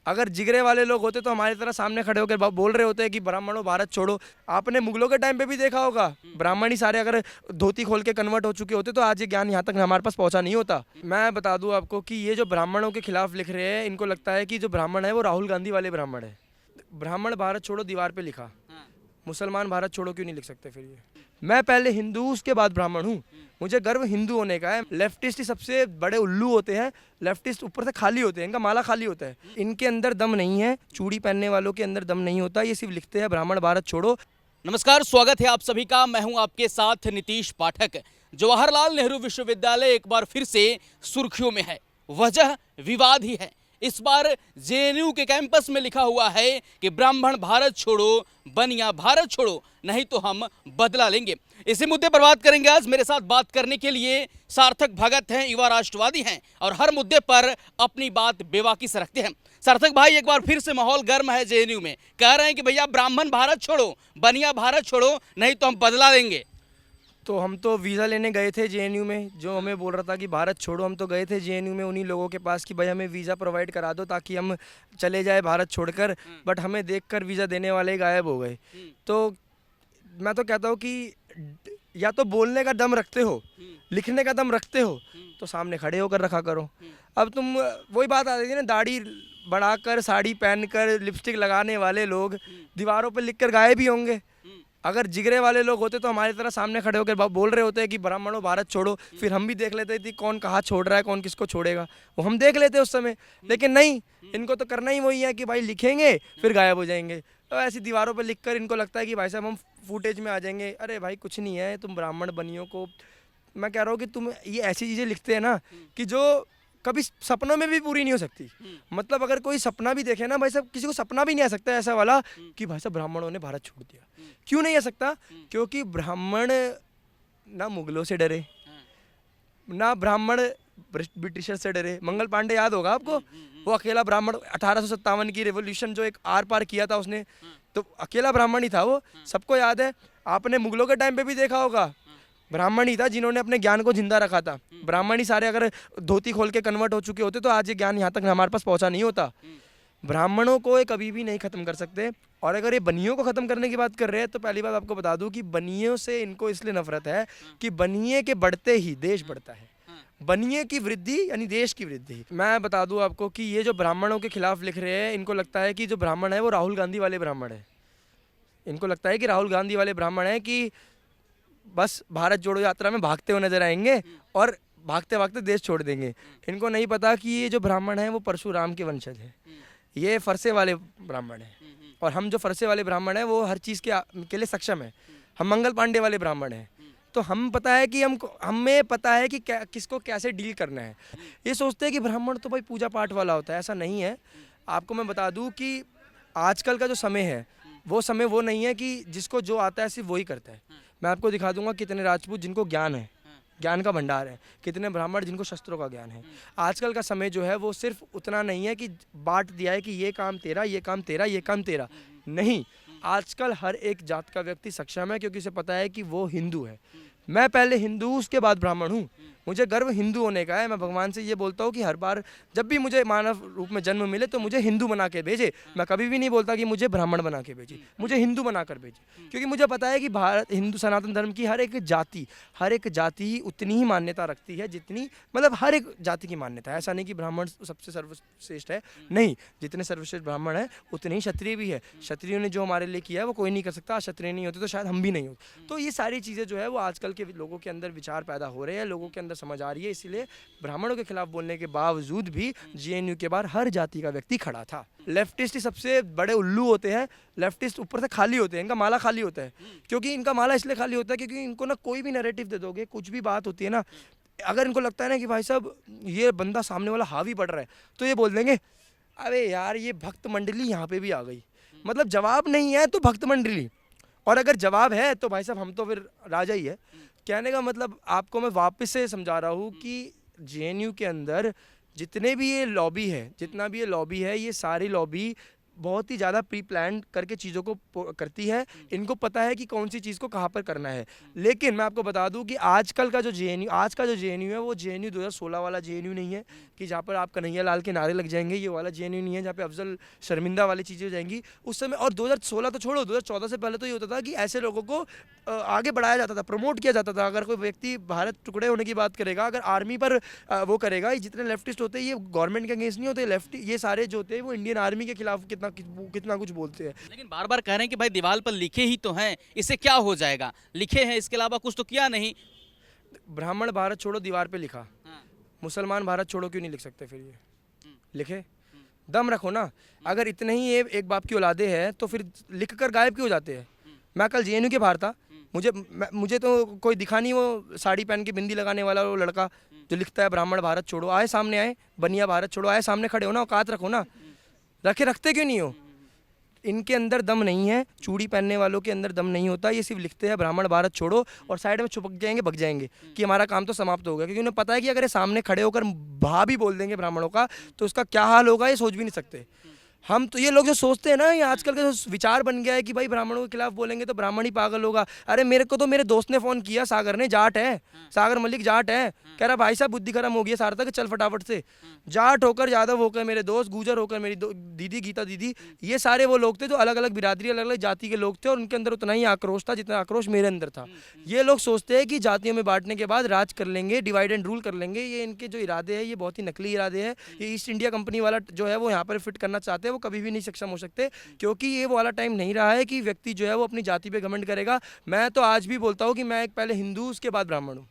अगर जिगरे वाले लोग होते तो हमारी तरह सामने खड़े होकर बोल रहे होते कि ब्राह्मणों भारत छोड़ो। आपने मुगलों के टाइम पे भी देखा होगा, ब्राह्मण ही सारे अगर धोती खोल के कन्वर्ट हो चुके होते तो आज ये ज्ञान यहाँ तक हमारे पास पहुँचा नहीं होता। मैं बता दूँ आपको कि ये जो ब्राह्मणों के खिलाफ लिख रहे हैं, इनको लगता है कि जो ब्राह्मण है वो राहुल गांधी वाले ब्राह्मण है। ब्राह्मण भारत छोड़ो दीवार पे लिखा, मुसलमान भारत छोड़ो क्यों नहीं लिख सकते फिर? ये मैं पहले हिंदू उसके बाद ब्राह्मण हूँ, मुझे गर्व हिंदू होने का है। लेफ्टिस्ट ही सबसे बड़े उल्लू होते हैं, लेफ्टिस्ट ऊपर से खाली होते हैं, इनका माला खाली होता है, इनके अंदर दम नहीं है। चूड़ी पहनने वालों के अंदर दम नहीं होता, ये सिर्फ लिखते हैं ब्राह्मण भारत छोड़ो। नमस्कार, स्वागत है आप सभी का। मैं हूं आपके साथ नीतीश पाठक। जवाहरलाल नेहरू विश्वविद्यालय एक बार फिर से सुर्खियों में है। वजह विवाद ही है। इस बार जेएनयू के कैंपस में लिखा हुआ है कि ब्राह्मण भारत छोड़ो, बनिया भारत छोड़ो, नहीं तो हम बदला लेंगे। इसी मुद्दे पर बात करेंगे आज। मेरे साथ बात करने के लिए सार्थक भगत हैं, युवा राष्ट्रवादी हैं और हर मुद्दे पर अपनी बात बेबाकी से रखते हैं। सार्थक भाई, एक बार फिर से माहौल गर्म है जेएनयू में। कह रहे हैं कि भैया ब्राह्मण भारत छोड़ो, बनिया भारत छोड़ो, नहीं तो हम बदला लेंगे। तो हम तो वीज़ा लेने गए थे जेएनयू में, जो हमें बोल रहा था कि भारत छोड़ो, हम तो गए थे जेएनयू में उन्हीं लोगों के पास कि भाई हमें वीज़ा प्रोवाइड करा दो ताकि हम चले जाए भारत छोड़कर। बट हमें देखकर वीज़ा देने वाले गायब हो गए। तो मैं तो कहता हूँ कि या तो बोलने का दम रखते हो, लिखने का दम रखते हो, तो सामने खड़े होकर रखा करो। अब तुम वही बात आ रही है ना, दाढ़ी बढ़ाकर, साड़ी पहनकर, लिपस्टिक लगाने वाले लोग दीवारों पर लिख कर गायब भी होंगे। अगर जिगरे वाले लोग होते तो हमारी तरह सामने खड़े होकर बोल रहे होते कि ब्राह्मणों भारत छोड़ो, फिर हम भी देख लेते थे कौन कहाँ छोड़ रहा है, कौन किसको छोड़ेगा, वो हम देख लेते उस समय। लेकिन नहीं, इनको तो करना ही वही है कि भाई लिखेंगे फिर गायब हो जाएंगे। तो ऐसी दीवारों पर लिखकर इनको लगता है कि भाई साहब हम फुटेज में आ जाएंगे। अरे भाई कुछ नहीं है, तुम ब्राह्मण बनियों को मैं कह रहा हूँ कि तुम ये ऐसी चीज़ें लिखते हैं ना कि जो कभी सपनों में भी पूरी नहीं हो सकती। मतलब अगर कोई सपना भी देखे ना भाई साहब, किसी को सपना भी नहीं आ सकता ऐसा वाला कि भाई साहब ब्राह्मणों ने भारत छोड़ दिया। क्यों नहीं आ सकता? क्योंकि ब्राह्मण ना मुगलों से डरे, ना ब्राह्मण ब्रिटिशर से डरे। मंगल पांडे याद होगा आपको, वो अकेला ब्राह्मण 1857 की रेवोल्यूशन जो एक आर पार किया था उसने, तो अकेला ब्राह्मण ही था वो, सबको याद है। आपने मुगलों के टाइम पे भी देखा होगा, ब्राह्मण ही था जिन्होंने अपने ज्ञान को जिंदा रखा था। ब्राह्मण ही सारे अगर धोती खोल के कन्वर्ट हो चुके होते तो आज ये ज्ञान यहाँ तक हमारे पास पहुँचा नहीं होता। ब्राह्मणों को ये कभी भी नहीं खत्म कर सकते। और अगर ये बनियों को खत्म करने की बात कर रहे हैं तो पहली बात आपको बता दूं कि बनियों से इनको इसलिए नफरत है कि बनिए के बढ़ते ही देश बढ़ता है। बनिए की वृद्धि यानी देश की वृद्धि। मैं बता दूं आपको कि ये जो ब्राह्मणों के खिलाफ लिख रहे हैं, इनको लगता है कि जो ब्राह्मण है वो राहुल गांधी वाले ब्राह्मण है। इनको लगता है कि राहुल गांधी वाले ब्राह्मण है कि बस भारत जोड़ो यात्रा में भागते हुए नजर आएंगे और भागते भागते देश छोड़ देंगे। इनको नहीं पता कि ये जो ब्राह्मण है वो परशुराम के वंशज है, ये फरसे वाले ब्राह्मण है। और हम जो फरसे वाले ब्राह्मण हैं वो हर चीज़ के लिए सक्षम है। हम मंगल पांडे वाले ब्राह्मण हैं, तो हम पता है कि हमें पता है कि किसको कैसे डील करना है। ये सोचते हैं कि ब्राह्मण तो भाई पूजा पाठ वाला होता है, ऐसा नहीं है। आपको मैं बता दूं कि आजकल का जो समय है वो समय वो नहीं है कि जिसको जो आता है सिर्फ वही करता है। मैं आपको दिखा दूंगा कितने राजपूत जिनको ज्ञान है, ज्ञान का भंडार है, कितने ब्राह्मण जिनको शस्त्रों का ज्ञान है। आजकल का समय जो है वो सिर्फ उतना नहीं है कि बांट दिया है कि ये काम तेरा, ये काम तेरा, ये काम तेरा। नहीं, आजकल हर एक जात का व्यक्ति सक्षम है क्योंकि उसे पता है कि वो हिंदू है। मैं पहले हिंदू उसके बाद ब्राह्मण हूँ, मुझे गर्व हिंदू होने का है। मैं भगवान से ये बोलता हूँ कि हर बार जब भी मुझे मानव रूप में जन्म मिले तो मुझे हिंदू बना के भेजे। मैं कभी भी नहीं बोलता कि मुझे ब्राह्मण बना के भेजे, मुझे हिंदू बना कर भेजे। क्योंकि मुझे पता है कि भारत हिंदू सनातन धर्म की हर एक जाति ही उतनी ही मान्यता रखती है जितनी, मतलब हर एक जाति की मान्यता है। ऐसा नहीं कि ब्राह्मण सबसे सर्वश्रेष्ठ है, नहीं, जितने सर्वश्रेष्ठ ब्राह्मण है उतने ही क्षत्रिय भी है। क्षत्रियों ने जो हमारे लिए किया है वो कोई नहीं कर सकता। क्षत्रिय नहीं होते तो शायद हम भी नहीं होते। तो ये सारी चीज़ें जो है वो आजकल के लोगों के अंदर विचार पैदा हो रहे हैं, लोगों के अंदर समझ आ रही है। इसीलिए ब्राह्मणों के खिलाफ बोलने के बावजूद भी जेएनयू के बाहर हर जाति का व्यक्ति खड़ा था। लेफ्टिस्ट ही सबसे बड़े उल्लू होते हैं, लेफ्टिस्ट ऊपर से खाली होते हैं, इनका माला खाली होता है। क्योंकि इनका माला इसलिए खाली होता है क्योंकि इनको ना कोई भी नैरेटिव दे दोगे, कुछ भी बात होती है ना, अगर इनको लगता है ना कि भाई साहब ये बंदा सामने वाला हावी पड़ रहा है तो ये बोल देंगे अरे यार ये भक्त मंडली यहाँ पे भी आ गई। मतलब जवाब नहीं है तो भक्त मंडली, और अगर जवाब है तो भाई साहब हम तो फिर राजा ही है। कहने का मतलब आपको मैं वापस से समझा रहा हूँ कि जेएनयू के अंदर जितने भी ये लॉबी है, जितना भी ये लॉबी है, ये सारी लॉबी बहुत ही ज़्यादा प्री प्लान करके चीज़ों को करती है। इनको पता है कि कौन सी चीज़ को कहाँ पर करना है। लेकिन मैं आपको बता दूं कि आजकल का जो जेएनयू आज का जो जेएनयू है वो जेएनयू 2016 वाला जेएनयू नहीं है कि जहाँ पर आप कन्हैया लाल के नारे लग जाएंगे। ये वाला जेएनयू नहीं है जहाँ पे अफजल शर्मिंदा वाली चीज़ें हो जाएंगी उस समय। और 2016 तो छोड़ो, 2014 से पहले तो ये होता था कि ऐसे लोगों को आगे बढ़ाया जाता था, प्रमोट किया जाता था। अगर कोई व्यक्ति भारत टुकड़े होने की बात करेगा, अगर आर्मी पर वो करेगा, ये जितने लेफ्टिस्ट होते हैं ये गवर्नमेंट के अगेंस्ट नहीं होते। लेफ्ट ये सारे जो होते हैं वो इंडियन आर्मी के खिलाफ कितना कितना कुछ बोलते हैं। लेकिन बार बार कह रहे हैं कि भाई दीवार पर लिखे ही तो हैं, इससे क्या हो जाएगा? लिखे हैं, इसके अलावा कुछ तो किया नहीं। ब्राह्मण भारत छोड़ो दीवार पे लिखा, हाँ। मुसलमान भारत छोड़ो क्यों नहीं लिख सकते? फिर ये लिखे, दम रखो ना। अगर इतने ही ये एक बाप की औलादे हैं तो फिर लिख कर गायब क्यों हो जाते हैं? मैं कल जेएनयू के बाहर था, मुझे तो कोई दिखा नहीं वो साड़ी पहन के बिंदी लगाने वाला वो लड़का जो लिखता है ब्राह्मण भारत छोड़ो। आए सामने, आए बनिया भारत छोड़ो, आए सामने खड़े हो ना, औकात रखो ना। रखते क्यों नहीं हो? इनके अंदर दम नहीं है, चूड़ी पहनने वालों के अंदर दम नहीं होता। ये सिर्फ लिखते हैं ब्राह्मण भारत छोड़ो और साइड में छुपक जाएंगे, भग जाएंगे कि हमारा काम तो समाप्त हो गया। क्योंकि उन्हें पता है कि अगर ये सामने खड़े होकर भा भी बोल देंगे ब्राह्मणों का तो उसका क्या हाल होगा ये सोच भी नहीं सकते। हम तो ये लोग जो सोचते हैं ना, ये आजकल का जो विचार बन गया है कि भाई ब्राह्मणों के खिलाफ बोलेंगे तो ब्राह्मण ही पागल होगा। अरे मेरे को तो मेरे दोस्त ने फ़ोन किया, सागर ने, जाट है, सागर मलिक जाट है, कह रहा भाई साहब बुद्धि खत्म हो गई है सारता, कि चल फटाफट से। जाट होकर, यादव होकर मेरे दोस्त, गुजर होकर मेरी दीदी गीता दीदी, ये सारे वो लोग थे जो अलग अलग बिरादरी, अलग अलग जाति के लोग थे और उनके अंदर उतना ही आक्रोश था जितना आक्रोश मेरे अंदर था। ये लोग सोचते हैं कि जातियों में बांटने के बाद राज कर लेंगे, डिवाइड एंड रूल कर लेंगे। ये इनके जो इरादे हैं ये बहुत ही नकली इरादे हैं। ये ईस्ट इंडिया कंपनी वाला जो है वो यहाँ पर फिट करना चाहते हैं, वो कभी भी नहीं सक्षम हो सकते। क्योंकि ये वाला टाइम नहीं रहा है कि व्यक्ति जो है वो अपनी जाति पे घमंड करेगा। मैं तो आज भी बोलता हूँ कि मैं एक पहले हिंदू उसके बाद ब्राह्मण हूँ।